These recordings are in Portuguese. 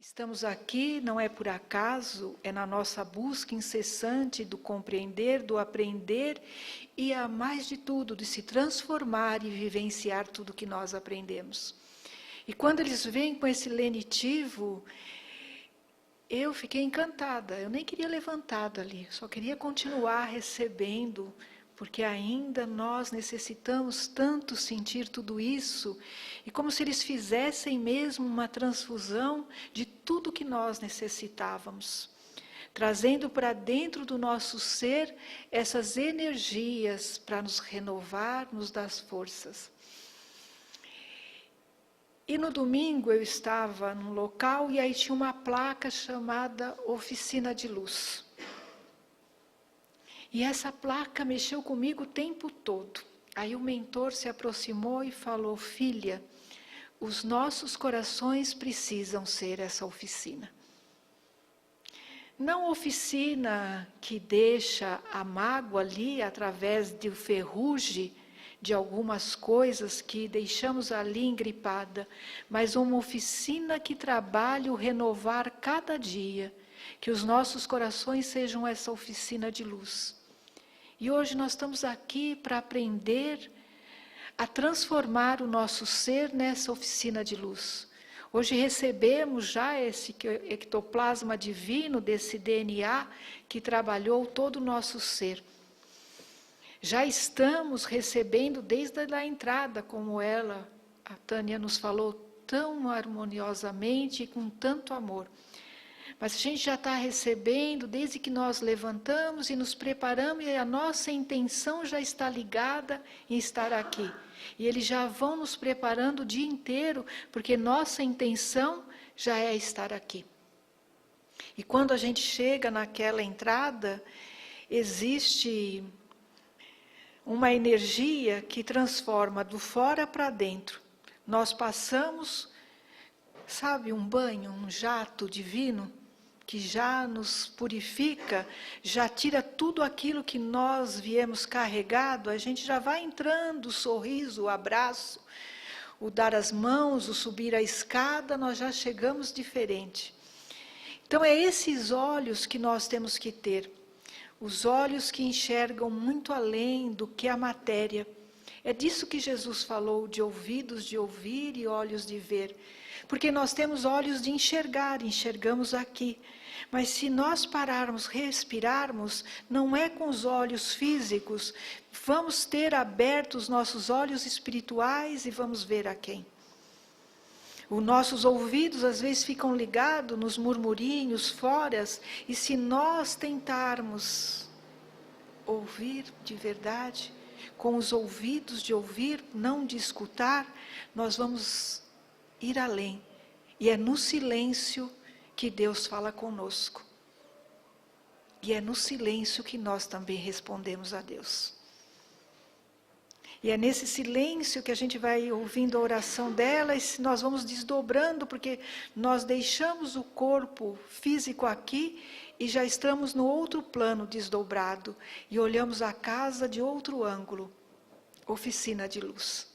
Estamos aqui, não é por acaso, é na nossa busca incessante do compreender, do aprender e, a mais de tudo, de se transformar e vivenciar tudo que nós aprendemos. E quando eles vêm com esse lenitivo, eu fiquei encantada, eu nem queria levantar dali, só queria continuar recebendo, porque ainda nós necessitamos tanto sentir tudo isso, e como se eles fizessem mesmo uma transfusão de tudo que nós necessitávamos, trazendo para dentro do nosso ser essas energias para nos renovar, nos dar forças. E no domingo eu estava num local e aí tinha uma placa chamada Oficina de Luz. E essa placa mexeu comigo o tempo todo. Aí o mentor se aproximou e falou: filha, os nossos corações precisam ser essa oficina. Não oficina que deixa a mágoa ali através do ferrugem de algumas coisas que deixamos ali engripada, mas uma oficina que trabalha o renovar cada dia, que os nossos corações sejam essa oficina de luz. E hoje nós estamos aqui para aprender a transformar o nosso ser nessa oficina de luz. Hoje recebemos já esse ectoplasma divino desse DNA que trabalhou todo o nosso ser. Já estamos recebendo desde a entrada, como a Tânia nos falou, tão harmoniosamente e com tanto amor. Mas a gente já está recebendo desde que nós levantamos e nos preparamos, e a nossa intenção já está ligada em estar aqui. E eles já vão nos preparando o dia inteiro, porque nossa intenção já é estar aqui. E quando a gente chega naquela entrada, existe uma energia que transforma do fora para dentro. Nós passamos, sabe, um banho, um jato divino, que já nos purifica, já tira tudo aquilo que nós viemos carregado, a gente já vai entrando, o sorriso, o abraço, o dar as mãos, o subir a escada, nós já chegamos diferente. Então é esses olhos que nós temos que ter, os olhos que enxergam muito além do que a matéria. É disso que Jesus falou, de ouvidos de ouvir e olhos de ver. Porque nós temos olhos de enxergar, enxergamos aqui. Mas se nós pararmos, respirarmos, não é com os olhos físicos, vamos ter abertos nossos olhos espirituais e vamos ver a quem. Os nossos ouvidos às vezes ficam ligados nos murmurinhos, foras, e se nós tentarmos ouvir de verdade, com os ouvidos de ouvir, não de escutar, nós vamos ir além. E é no silêncio que Deus fala conosco. E é no silêncio que nós também respondemos a Deus. E é nesse silêncio que a gente vai ouvindo a oração dela, e nós vamos desdobrando, porque nós deixamos o corpo físico aqui e já estamos no outro plano desdobrado. E olhamos a casa de outro ângulo, oficina de luz,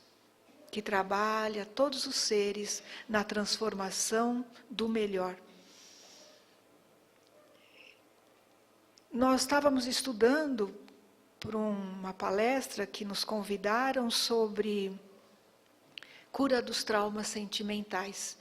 que trabalha todos os seres na transformação do melhor. Nós estávamos estudando por uma palestra que nos convidaram sobre cura dos traumas sentimentais.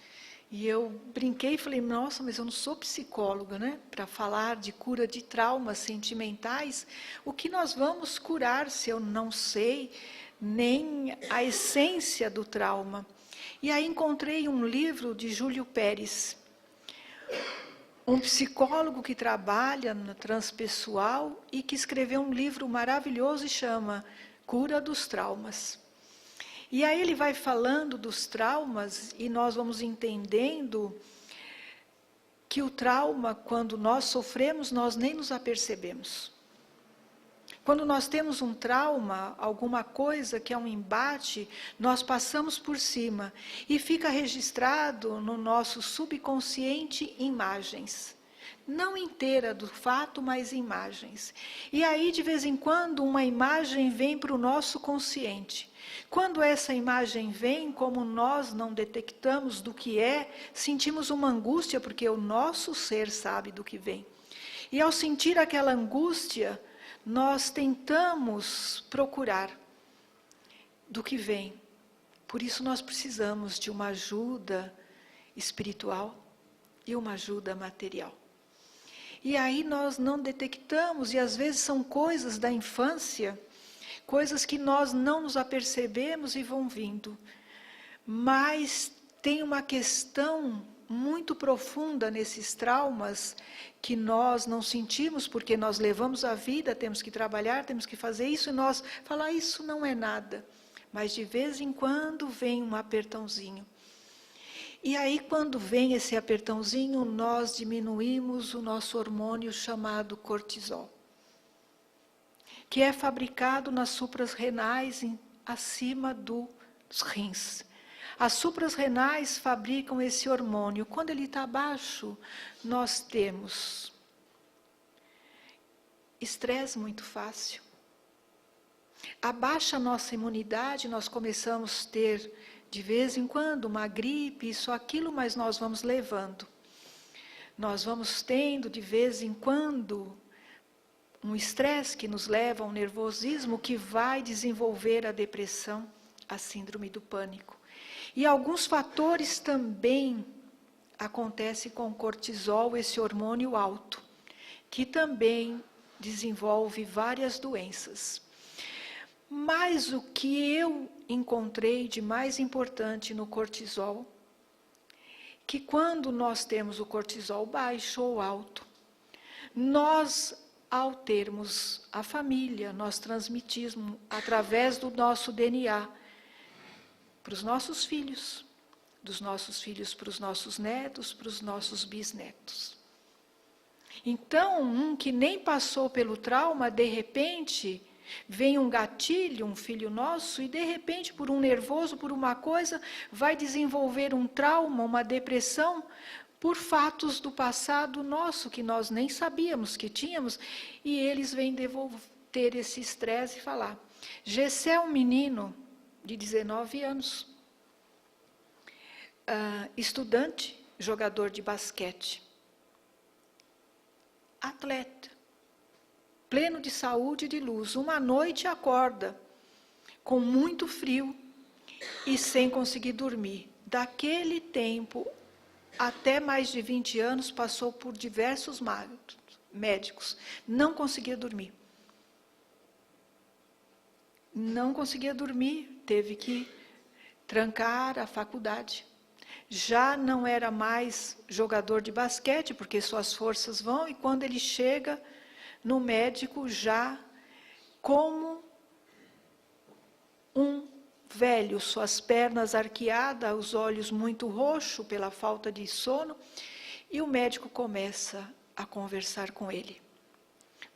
E eu brinquei e falei, nossa, mas eu não sou psicóloga, né? Para falar de cura de traumas sentimentais, o que nós vamos curar se eu não sei nem a essência do trauma? E aí encontrei um livro de Júlio Pérez, um psicólogo que trabalha no transpessoal e que escreveu um livro maravilhoso e chama Cura dos Traumas. E aí ele vai falando dos traumas e nós vamos entendendo que o trauma, quando nós sofremos, nós nem nos apercebemos. Quando nós temos um trauma, alguma coisa que é um embate, nós passamos por cima e fica registrado no nosso subconsciente imagens. Não inteira do fato, mas imagens. E aí, de vez em quando, uma imagem vem para o nosso consciente. Quando essa imagem vem, como nós não detectamos do que é, sentimos uma angústia, porque o nosso ser sabe do que vem. E ao sentir aquela angústia, nós tentamos procurar do que vem. Por isso nós precisamos de uma ajuda espiritual e uma ajuda material. E aí nós não detectamos, e às vezes são coisas da infância, coisas que nós não nos apercebemos e vão vindo. Mas tem uma questão muito profunda nesses traumas que nós não sentimos, porque nós levamos a vida, temos que trabalhar, temos que fazer isso, e nós falamos, isso não é nada. Mas de vez em quando vem um apertãozinho. E aí, quando vem esse apertãozinho, nós diminuímos o nosso hormônio chamado cortisol, que é fabricado nas suprarrenais acima dos rins. As suprarrenais fabricam esse hormônio. Quando ele está baixo, nós temos estresse muito fácil. Abaixa a nossa imunidade, nós começamos a ter de vez em quando uma gripe, isso, aquilo, mas nós vamos levando. Nós vamos tendo de vez em quando um estresse que nos leva a um nervosismo que vai desenvolver a depressão, a síndrome do pânico. E alguns fatores também acontecem com o cortisol, esse hormônio alto, que também desenvolve várias doenças. Mas o que eu encontrei de mais importante no cortisol, que quando nós temos o cortisol baixo ou alto, nós, ao termos a família, nós transmitimos através do nosso DNA para os nossos filhos, dos nossos filhos para os nossos netos, para os nossos bisnetos. Então, um que nem passou pelo trauma, de repente, vem um gatilho, um filho nosso, e de repente, por um nervoso, por uma coisa, vai desenvolver um trauma, uma depressão, por fatos do passado nosso, que nós nem sabíamos que tínhamos, e eles vêm ter esse estresse e falar. Gessé é um menino de 19 anos, estudante, jogador de basquete, atleta, pleno de saúde e de luz. Uma noite acorda com muito frio e sem conseguir dormir. Daquele tempo, até mais de 20 anos, passou por diversos médicos. Não conseguia dormir. Não conseguia dormir, teve que trancar a faculdade. Já não era mais jogador de basquete, porque suas forças vão, e quando ele chega no médico, já como um velho, suas pernas arqueadas, os olhos muito roxos pela falta de sono, e o médico começa a conversar com ele.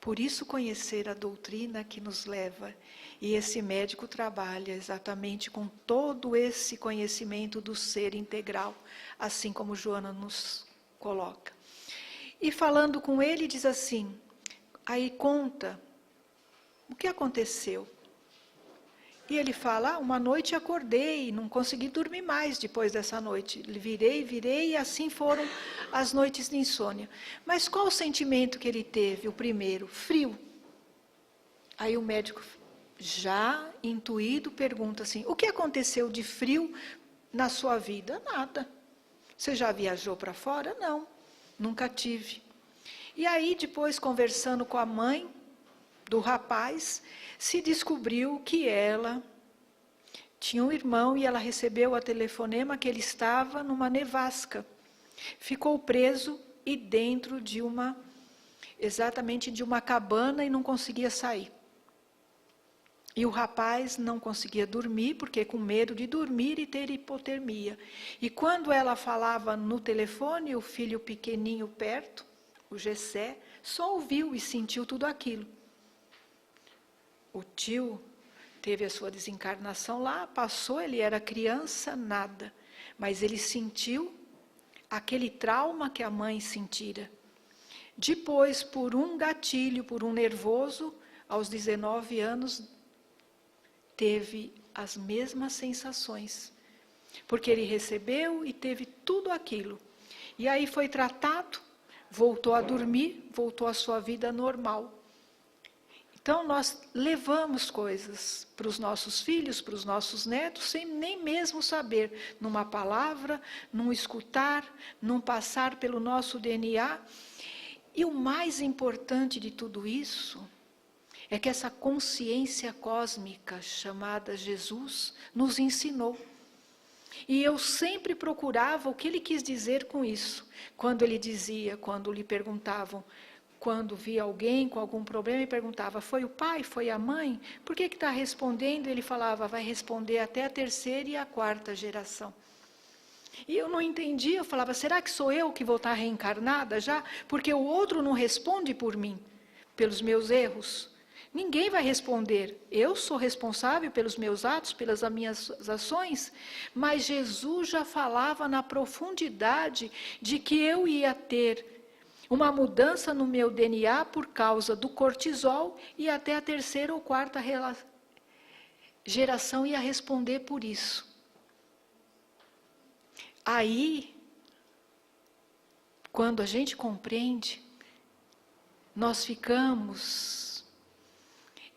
Por isso, conhecer a doutrina que nos leva. E esse médico trabalha exatamente com todo esse conhecimento do ser integral, assim como Joana nos coloca. E falando com ele, diz assim, aí conta o que aconteceu. E ele fala, uma noite acordei, não consegui dormir mais depois dessa noite. Virei, e assim foram as noites de insônia. Mas qual o sentimento que ele teve? O primeiro, frio. Aí o médico, já intuído, pergunta assim, o que aconteceu de frio na sua vida? Nada. Você já viajou para fora? Não, nunca tive. E aí, depois, conversando com a mãe do rapaz, se descobriu que ela tinha um irmão e ela recebeu o telefonema que ele estava numa nevasca. Ficou preso e dentro de exatamente de uma cabana e não conseguia sair. E o rapaz não conseguia dormir, porque com medo de dormir e ter hipotermia. E quando ela falava no telefone, o filho pequenininho perto, o Gessé, só ouviu e sentiu tudo aquilo. O tio teve a sua desencarnação lá, passou, ele era criança, nada. Mas ele sentiu aquele trauma que a mãe sentira. Depois, por um gatilho, por um nervoso, aos 19 anos, teve as mesmas sensações. Porque ele recebeu e teve tudo aquilo. E aí foi tratado, voltou a dormir, voltou à sua vida normal. Então nós levamos coisas para os nossos filhos, para os nossos netos, sem nem mesmo saber, numa palavra, num escutar, num passar pelo nosso DNA. E o mais importante de tudo isso é que essa consciência cósmica chamada Jesus nos ensinou. E eu sempre procurava o que ele quis dizer com isso. Quando ele dizia, quando lhe perguntavam, quando via alguém com algum problema e perguntava, foi o pai, foi a mãe? Por que está respondendo? Ele falava, vai responder até a 3ª e a 4ª geração. E eu não entendia, eu falava, será que sou eu que vou estar reencarnada já? Porque o outro não responde por mim, pelos meus erros. Ninguém vai responder. Eu sou responsável pelos meus atos, pelas minhas ações, mas Jesus já falava na profundidade de que eu ia ter uma mudança no meu DNA por causa do cortisol e até a 3ª ou 4ª geração ia responder por isso. Aí, quando a gente compreende, nós ficamos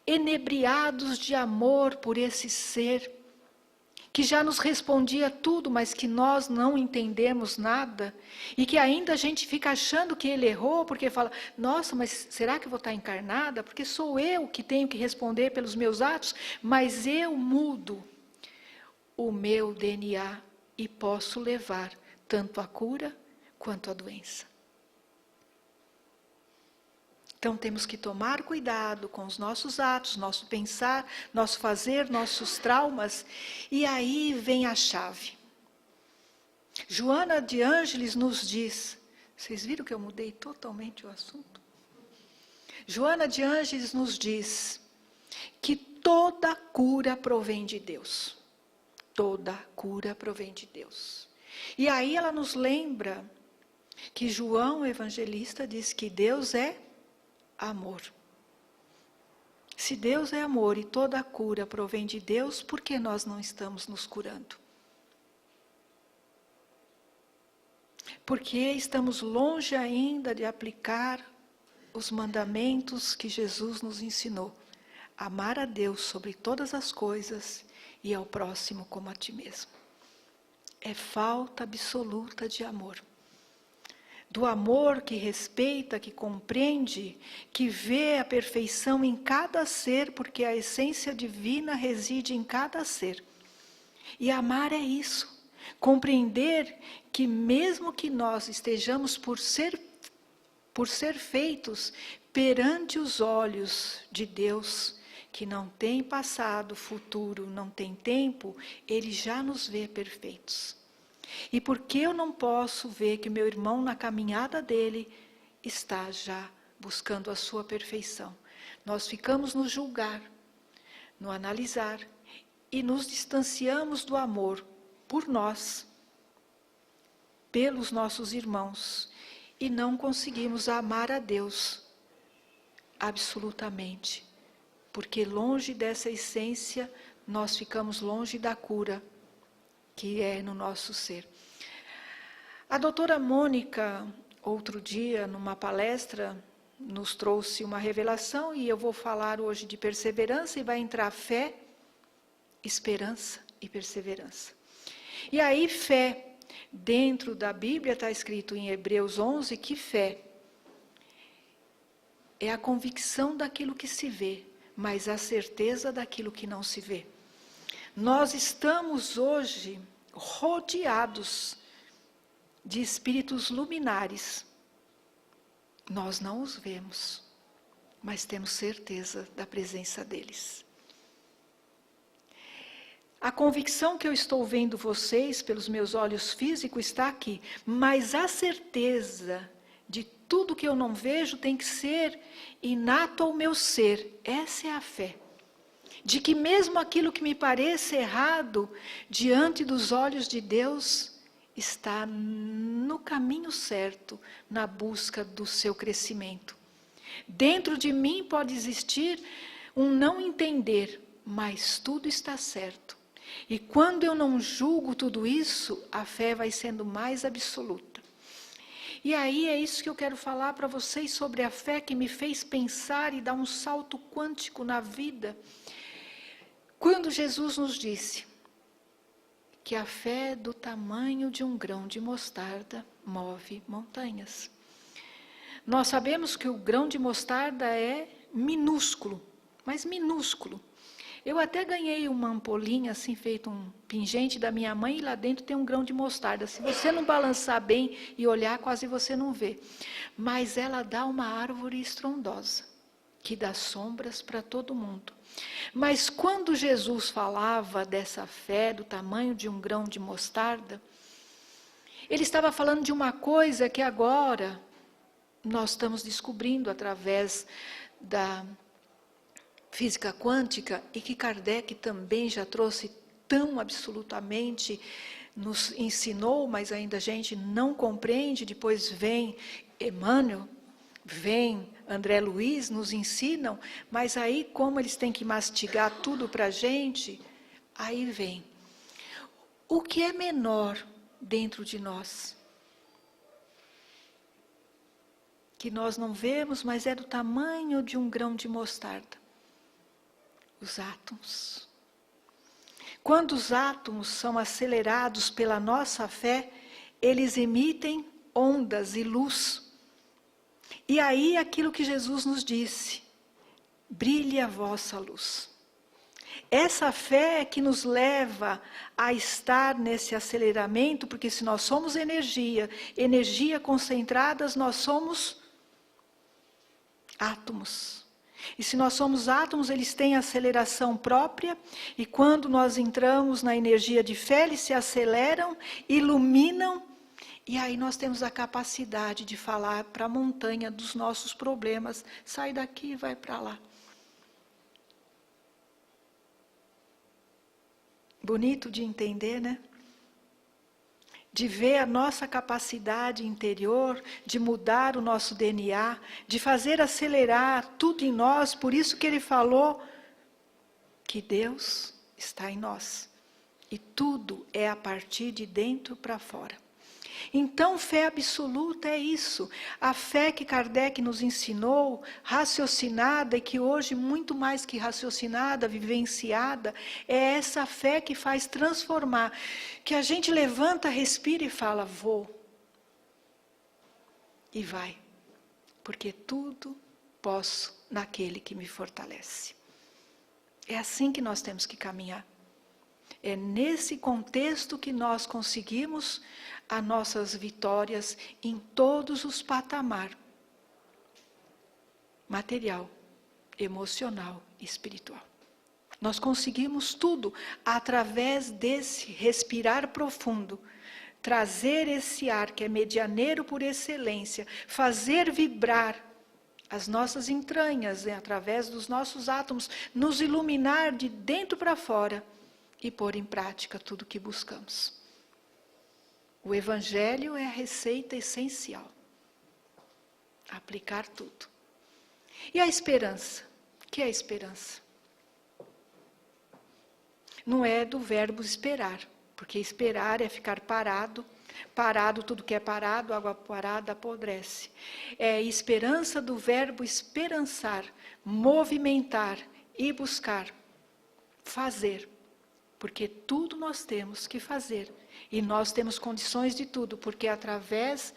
enebriados de amor por esse ser, que já nos respondia tudo, mas que nós não entendemos nada, e que ainda a gente fica achando que ele errou, porque fala, nossa, mas será que eu vou estar encarnada? Porque sou eu que tenho que responder pelos meus atos, mas eu mudo o meu DNA e posso levar tanto a cura quanto a doença. Então temos que tomar cuidado com os nossos atos, nosso pensar, nosso fazer, nossos traumas. E aí vem a chave. Joana de Ângeles nos diz, vocês viram que eu mudei totalmente o assunto? Joana de Ângeles nos diz que toda cura provém de Deus. Toda cura provém de Deus. E aí ela nos lembra que João, o evangelista, diz que Deus é amor. Se Deus é amor e toda a cura provém de Deus, por que nós não estamos nos curando? Porque estamos longe ainda de aplicar os mandamentos que Jesus nos ensinou. Amar a Deus sobre todas as coisas e ao próximo como a ti mesmo. É falta absoluta de amor. Do amor que respeita, que compreende, que vê a perfeição em cada ser, porque a essência divina reside em cada ser. E amar é isso, compreender que mesmo que nós estejamos por ser feitos perante os olhos de Deus, que não tem passado, futuro, não tem tempo, Ele já nos vê perfeitos. E por que eu não posso ver que meu irmão na caminhada dele está já buscando a sua perfeição? Nós ficamos no julgar, no analisar e nos distanciamos do amor por nós, pelos nossos irmãos e não conseguimos amar a Deus absolutamente, porque longe dessa essência nós ficamos longe da cura que é no nosso ser. A doutora Mônica, outro dia, numa palestra, nos trouxe uma revelação, e eu vou falar hoje de perseverança, e vai entrar fé, esperança e perseverança. E aí, fé, dentro da Bíblia está escrito em Hebreus 11, que fé é a convicção daquilo que se vê, mas a certeza daquilo que não se vê. Nós estamos hoje rodeados de espíritos luminares. Nós não os vemos, mas temos certeza da presença deles. A convicção que eu estou vendo vocês pelos meus olhos físicos está aqui, mas a certeza de tudo que eu não vejo tem que ser inato ao meu ser. Essa é a fé. De que mesmo aquilo que me pareça errado, diante dos olhos de Deus, está no caminho certo, na busca do seu crescimento. Dentro de mim pode existir um não entender, mas tudo está certo. E quando eu não julgo tudo isso, a fé vai sendo mais absoluta. E aí é isso que eu quero falar para vocês sobre a fé que me fez pensar e dar um salto quântico na vida. Quando Jesus nos disse que a fé do tamanho de um grão de mostarda move montanhas. Nós sabemos que o grão de mostarda é minúsculo, mas minúsculo. Eu até ganhei uma ampolinha, assim, feito um pingente da minha mãe, e lá dentro tem um grão de mostarda. Se você não balançar bem e olhar, quase você não vê. Mas ela dá uma árvore estrondosa, que dá sombras para todo mundo. Mas quando Jesus falava dessa fé, do tamanho de um grão de mostarda, ele estava falando de uma coisa que agora nós estamos descobrindo através da física quântica, e que Kardec também já trouxe tão absolutamente, nos ensinou, mas ainda a gente não compreende. Depois vem Emmanuel, vem André Luiz, nos ensinam, mas aí como eles têm que mastigar tudo para a gente, aí vem. O que é menor dentro de nós? Que nós não vemos, mas é do tamanho de um grão de mostarda. Os átomos. Quando os átomos são acelerados pela nossa fé, eles emitem ondas e luz. E aí aquilo que Jesus nos disse, brilhe a vossa luz. Essa fé é que nos leva a estar nesse aceleramento, porque se nós somos energia, energia concentradas, nós somos átomos. E se nós somos átomos, eles têm aceleração própria, e quando nós entramos na energia de fé, eles se aceleram, iluminam, e aí nós temos a capacidade de falar para a montanha dos nossos problemas, sai daqui e vai para lá. Bonito de entender, né? De ver a nossa capacidade interior, de mudar o nosso DNA, de fazer acelerar tudo em nós. Por isso que ele falou que Deus está em nós. E tudo é a partir de dentro para fora. Então, fé absoluta é isso. A fé que Kardec nos ensinou, raciocinada, e que hoje, muito mais que raciocinada, vivenciada, é essa fé que faz transformar. Que a gente levanta, respira e fala, vou. E vai. Porque tudo posso naquele que me fortalece. É assim que nós temos que caminhar. É nesse contexto que nós conseguimos as nossas vitórias em todos os patamares. Material, emocional e espiritual. Nós conseguimos tudo através desse respirar profundo. Trazer esse ar que é medianeiro por excelência. Fazer vibrar as nossas entranhas, através dos nossos átomos. Nos iluminar de dentro para fora. E pôr em prática tudo o que buscamos. O Evangelho é a receita essencial. Aplicar tudo. E a esperança? O que é a esperança? Não é do verbo esperar, porque esperar é ficar parado. Parado, tudo que é parado, água parada apodrece. É a esperança do verbo esperançar, movimentar e buscar, fazer. Porque tudo nós temos que fazer. E nós temos condições de tudo, porque através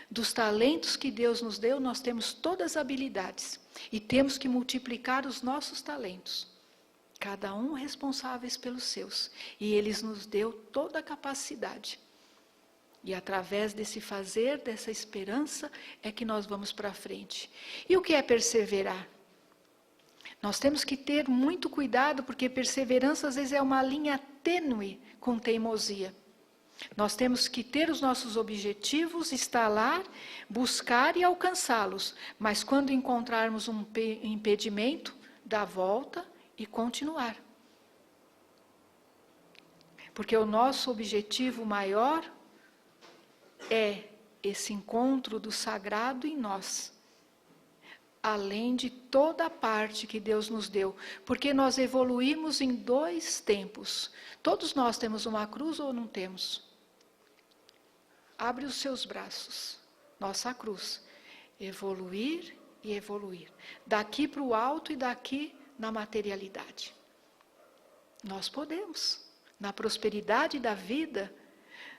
dos talentos que Deus nos deu, nós temos todas as habilidades. E temos que multiplicar os nossos talentos. Cada um responsáveis pelos seus. E Ele nos deu toda a capacidade. E através desse fazer, dessa esperança, é que nós vamos para frente. E o que é perseverar? Nós temos que ter muito cuidado, porque perseverança às vezes é uma linha tênue com teimosia. Nós temos que ter os nossos objetivos, instalar, buscar e alcançá-los. Mas quando encontrarmos um impedimento, dar volta e continuar. Porque o nosso objetivo maior é esse encontro do sagrado em nós, além de toda a parte que Deus nos deu, porque nós evoluímos em 2 tempos. Todos nós temos uma cruz ou não temos? Abre os seus braços, nossa cruz. Evoluir e evoluir. Daqui para o alto e daqui na materialidade. Nós podemos. Na prosperidade da vida,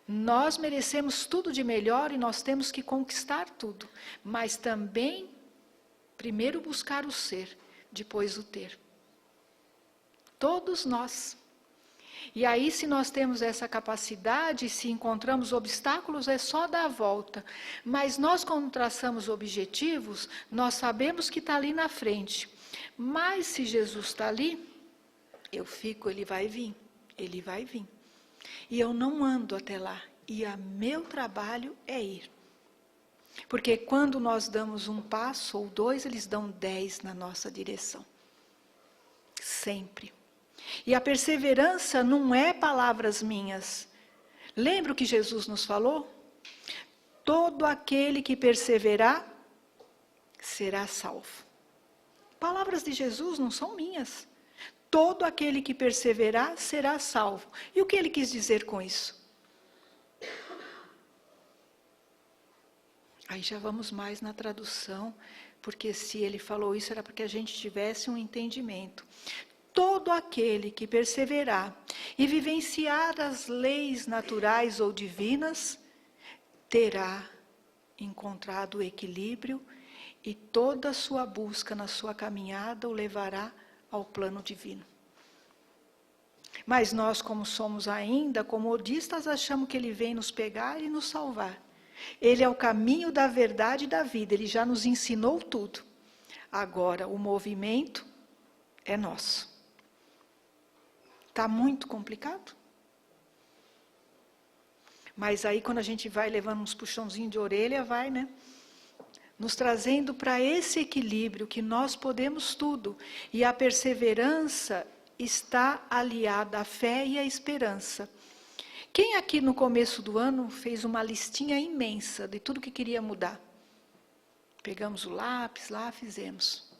nós merecemos tudo de melhor e nós temos que conquistar tudo. Mas também, primeiro buscar o ser, depois o ter. Todos nós. E aí, se nós temos essa capacidade, se encontramos obstáculos, é só dar a volta. Mas nós, quando traçamos objetivos, nós sabemos que está ali na frente. Mas se Jesus está ali, eu fico, ele vai vir. Ele vai vir. E eu não ando até lá. E o meu trabalho é ir. Porque quando nós damos um passo ou 2, eles dão 10 na nossa direção. Sempre. E a perseverança não é palavras minhas. Lembra o que Jesus nos falou? Todo aquele que perseverar será salvo. Palavras de Jesus não são minhas. Todo aquele que perseverar será salvo. E o que ele quis dizer com isso? Aí já vamos mais na tradução, porque se ele falou isso era para que a gente tivesse um entendimento. Todo aquele que perseverar e vivenciar as leis naturais ou divinas, terá encontrado o equilíbrio e toda a sua busca na sua caminhada o levará ao plano divino. Mas nós, como somos ainda comodistas, achamos que ele vem nos pegar e nos salvar. Ele é o caminho da verdade e da vida, ele já nos ensinou tudo. Agora, o movimento é nosso. Está muito complicado? Mas aí, quando a gente vai levando uns puxãozinhos de orelha, vai, né? Nos trazendo para esse equilíbrio que nós podemos tudo. E a perseverança está aliada à fé e à esperança. Quem aqui no começo do ano fez uma listinha imensa de tudo que queria mudar? Pegamos o lápis lá, fizemos.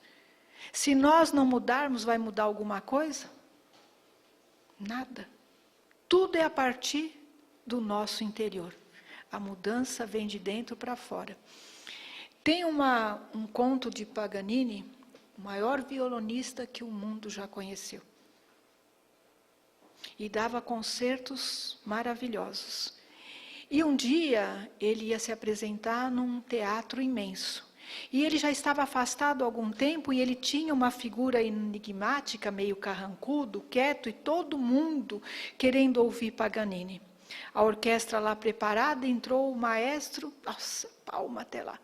Se nós não mudarmos, vai mudar alguma coisa? Nada. Tudo é a partir do nosso interior. A mudança vem de dentro para fora. Tem um conto de Paganini, o maior violonista que o mundo já conheceu. E dava concertos maravilhosos. E um dia ele ia se apresentar num teatro imenso. E ele já estava afastado há algum tempo e ele tinha uma figura enigmática, meio carrancudo, quieto, e todo mundo querendo ouvir Paganini. A orquestra lá preparada, entrou o maestro, nossa, palma até lá.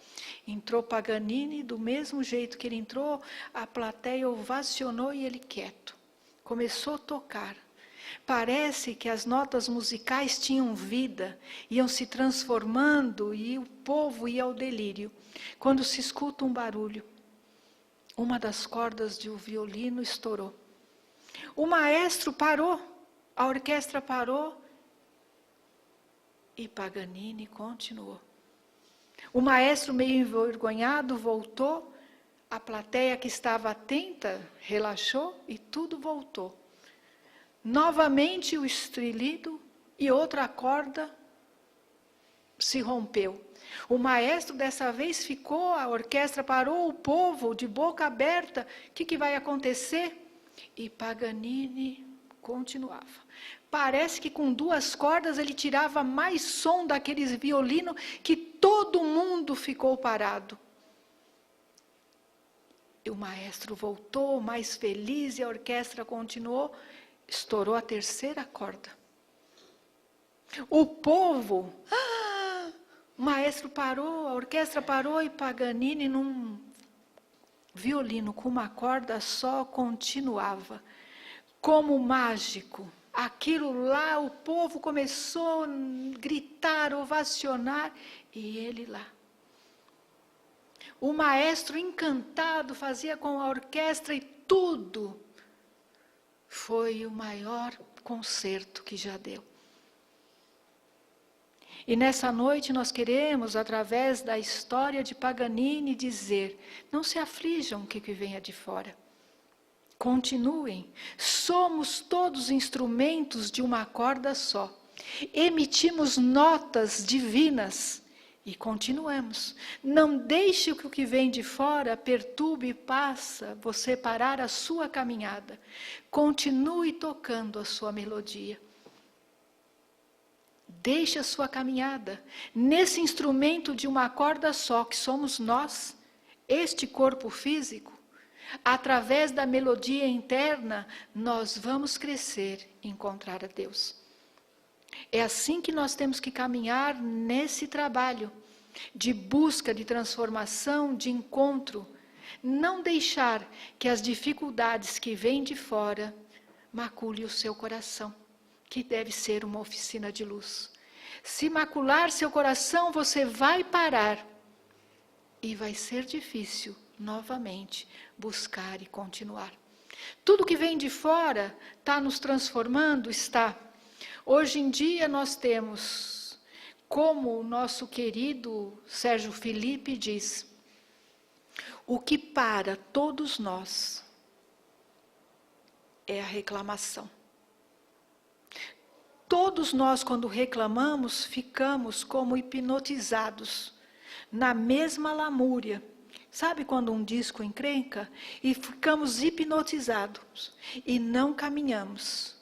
Entrou Paganini, do mesmo jeito que ele entrou, a plateia ovacionou e ele quieto. Começou a tocar. Parece que as notas musicais tinham vida, iam se transformando e o povo ia ao delírio. Quando se escuta um barulho, uma das cordas de um violino estourou. O maestro parou, a orquestra parou e Paganini continuou. O maestro, meio envergonhado, voltou, a plateia que estava atenta relaxou e tudo voltou. Novamente o estrilido e outra corda se rompeu. O maestro dessa vez ficou, a orquestra parou, o povo de boca aberta. O que vai acontecer? E Paganini continuava. Parece que com 2 cordas ele tirava mais som daqueles violinos que todo mundo ficou parado. E o maestro voltou mais feliz e a orquestra continuou. Estourou a 3ª corda. O povo, o maestro parou, a orquestra parou e Paganini num violino com uma corda só continuava. Como mágico, aquilo lá, o povo começou a gritar, ovacionar e ele lá. O maestro encantado fazia com a orquestra e tudo. Foi o maior concerto que já deu. E nessa noite nós queremos, através da história de Paganini, dizer: não se aflijam com o que venha de fora. Continuem. Somos todos instrumentos de uma corda só. Emitimos notas divinas e continuamos. Não deixe que o que vem de fora perturbe e faça você parar a sua caminhada. Continue tocando a sua melodia. Deixe a sua caminhada nesse instrumento de uma corda só, que somos nós, este corpo físico. Através da melodia interna, nós vamos crescer e encontrar a Deus. É assim que nós temos que caminhar nesse trabalho de busca, de transformação, de encontro. Não deixar que as dificuldades que vêm de fora macule o seu coração, que deve ser uma oficina de luz. Se macular seu coração, você vai parar. E vai ser difícil, novamente, buscar e continuar. Tudo que vem de fora está nos transformando, está. Hoje em dia nós temos, como o nosso querido Sérgio Felipe diz, o que para todos nós é a reclamação. Todos nós, quando reclamamos, ficamos como hipnotizados, na mesma lamúria. Sabe quando um disco encrenca? E ficamos hipnotizados e não caminhamos.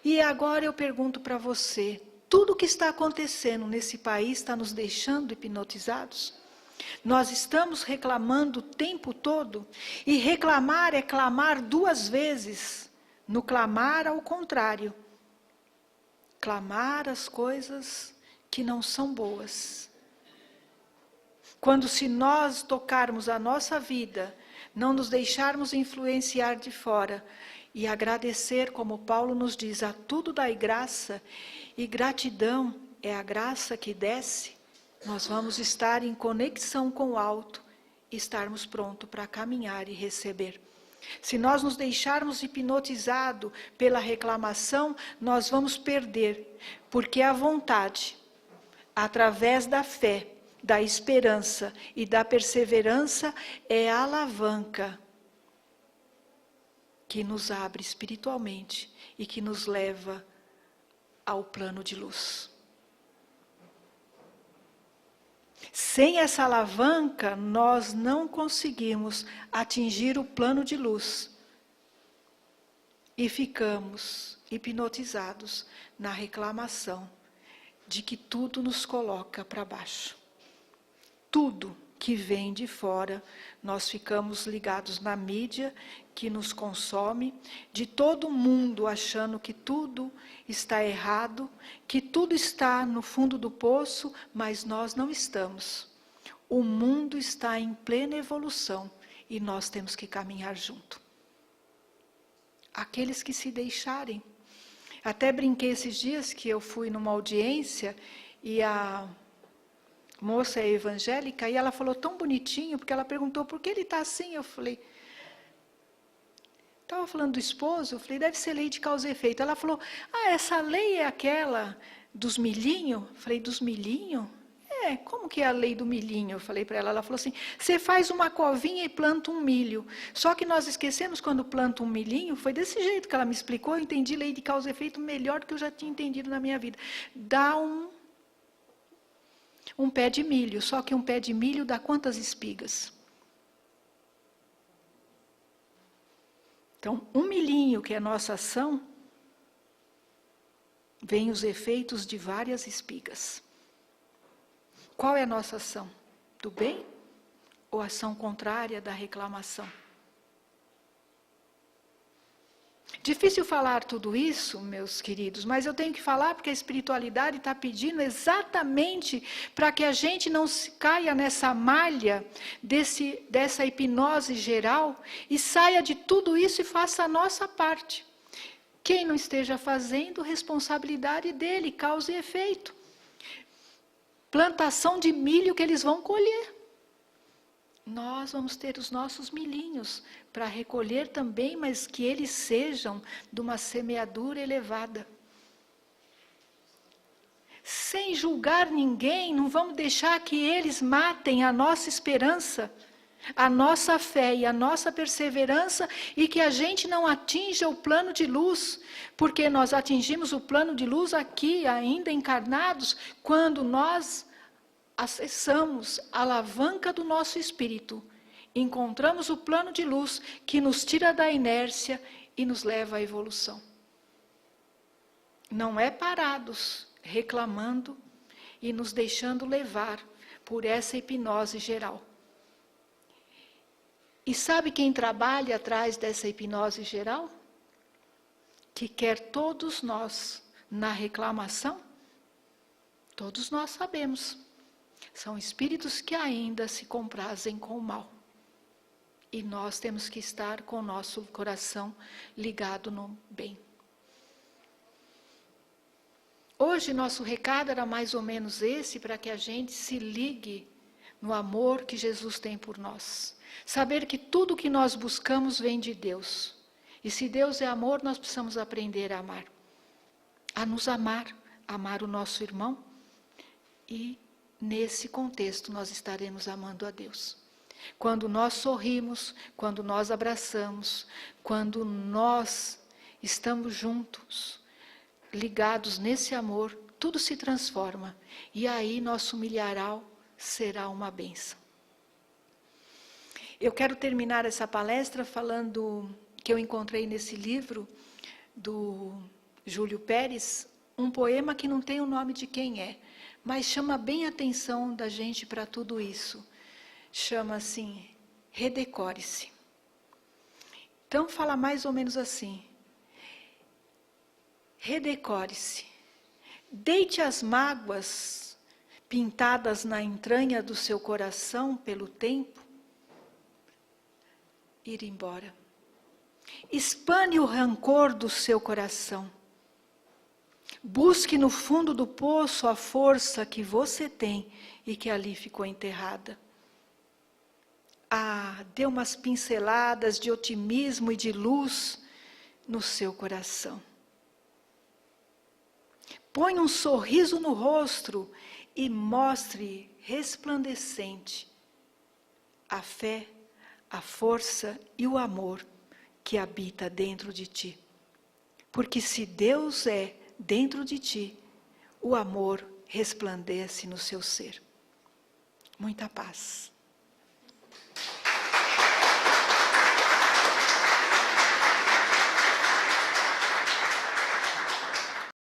E agora eu pergunto para você, tudo o que está acontecendo nesse país está nos deixando hipnotizados? Nós estamos reclamando o tempo todo, e reclamar é clamar duas vezes. No clamar, ao contrário. Clamar as coisas que não são boas. Quando se nós tocarmos a nossa vida, não nos deixarmos influenciar de fora, e agradecer, como Paulo nos diz, a tudo dai graça, e gratidão é a graça que desce, nós vamos estar em conexão com o alto, e estarmos prontos para caminhar e receber. Se nós nos deixarmos hipnotizados pela reclamação, nós vamos perder, porque a vontade, através da fé, da esperança e da perseverança, é a alavanca que nos abre espiritualmente e que nos leva ao plano de luz. Sem essa alavanca, nós não conseguimos atingir o plano de luz e ficamos hipnotizados na reclamação de que tudo nos coloca para baixo. Tudo que vem de fora, nós ficamos ligados na mídia que nos consome, de todo mundo achando que tudo está errado, que tudo está no fundo do poço, mas nós não estamos. O mundo está em plena evolução e nós temos que caminhar junto. Aqueles que se deixarem. Até brinquei esses dias que eu fui numa audiência e a moça é evangélica, e ela falou tão bonitinho, porque ela perguntou por que ele está assim. Eu falei, estava falando do esposo, eu falei, deve ser lei de causa e efeito. Ela falou, essa lei é aquela dos milhinhos? Eu falei, dos milhinhos? Como que é a lei do milhinho? Eu falei para ela, ela falou assim, você faz uma covinha e planta um milho. Só que nós esquecemos quando planta um milhinho, foi desse jeito que ela me explicou, eu entendi lei de causa e efeito melhor do que eu já tinha entendido na minha vida. Dá um pé de milho, só que um pé de milho dá quantas espigas? Então, um milhinho, que é a nossa ação, vem os efeitos de várias espigas. Qual é a nossa ação? Do bem ou ação contrária da reclamação? Difícil falar tudo isso, meus queridos, mas eu tenho que falar porque a espiritualidade está pedindo exatamente para que a gente não se caia nessa malha dessa hipnose geral e saia de tudo isso e faça a nossa parte. Quem não esteja fazendo, responsabilidade dele, causa e efeito. Plantação de milho que eles vão colher. Nós vamos ter os nossos milhinhos para recolher também, mas que eles sejam de uma semeadura elevada. sem julgar ninguém, não vamos deixar que eles matem a nossa esperança, a nossa fé e a nossa perseverança, e que a gente não atinja o plano de luz, porque nós atingimos o plano de luz aqui, ainda encarnados, quando nós acessamos a alavanca do nosso espírito, encontramos o plano de luz que nos tira da inércia e nos leva à evolução. Não é parados, reclamando e nos deixando levar por essa hipnose geral. E sabe quem trabalha atrás dessa hipnose geral? Que quer todos nós na reclamação? Todos nós sabemos. São espíritos que ainda se comprazem com o mal. E nós temos que estar com o nosso coração ligado no bem. Hoje nosso recado era mais ou menos esse, para que a gente se ligue no amor que Jesus tem por nós. Saber que tudo que nós buscamos vem de Deus. E se Deus é amor, nós precisamos aprender a amar. A nos amar, amar o nosso irmão. E nesse contexto nós estaremos amando a Deus. Quando nós sorrimos, quando nós abraçamos, quando nós estamos juntos, ligados nesse amor, tudo se transforma. E aí nosso milharal será uma bênção. Eu quero terminar essa palestra falando que eu encontrei nesse livro do Júlio Pérez, um poema que não tem o nome de quem é, mas chama bem a atenção da gente para tudo isso. Chama assim, Redecore-se. Então fala mais ou menos assim: redecore-se, deite as mágoas pintadas na entranha do seu coração pelo tempo ir embora. Espane o rancor do seu coração. Busque no fundo do poço a força que você tem e que ali ficou enterrada. Dê umas pinceladas de otimismo e de luz no seu coração. Põe um sorriso no rosto e mostre resplandecente a fé, a força e o amor que habita dentro de ti. Porque se Deus é dentro de ti, o amor resplandece no seu ser. Muita paz.